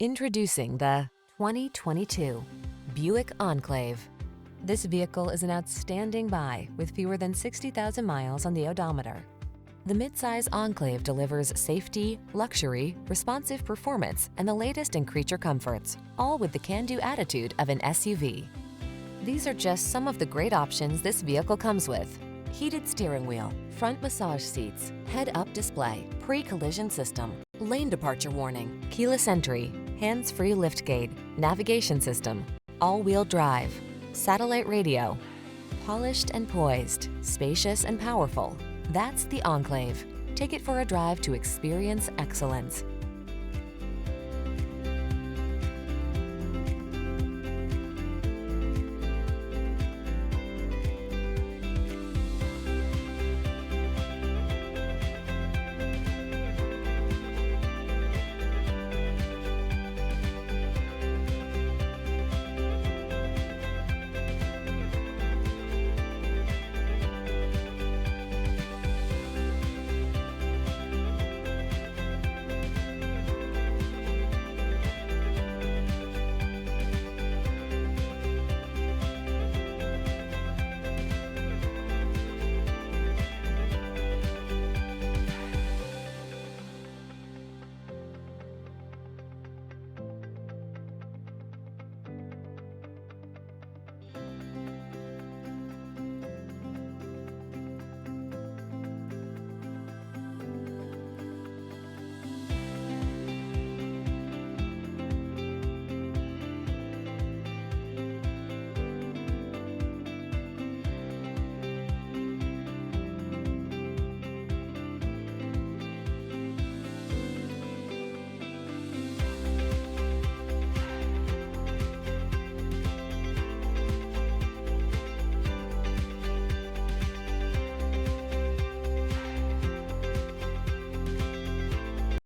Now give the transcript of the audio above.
Introducing the 2022 Buick Enclave. This vehicle is an outstanding buy with fewer than 60,000 miles on the odometer. The midsize Enclave delivers safety, luxury, responsive performance, and the latest in creature comforts, all with the can-do attitude of an SUV. These are just some of the great options this vehicle comes with: heated steering wheel, front massage seats, head-up display, pre-collision system, lane departure warning, keyless entry, hands-free liftgate, navigation system, all-wheel drive, satellite radio. Polished and poised, spacious and powerful. That's the Enclave. Take it for a drive to experience excellence.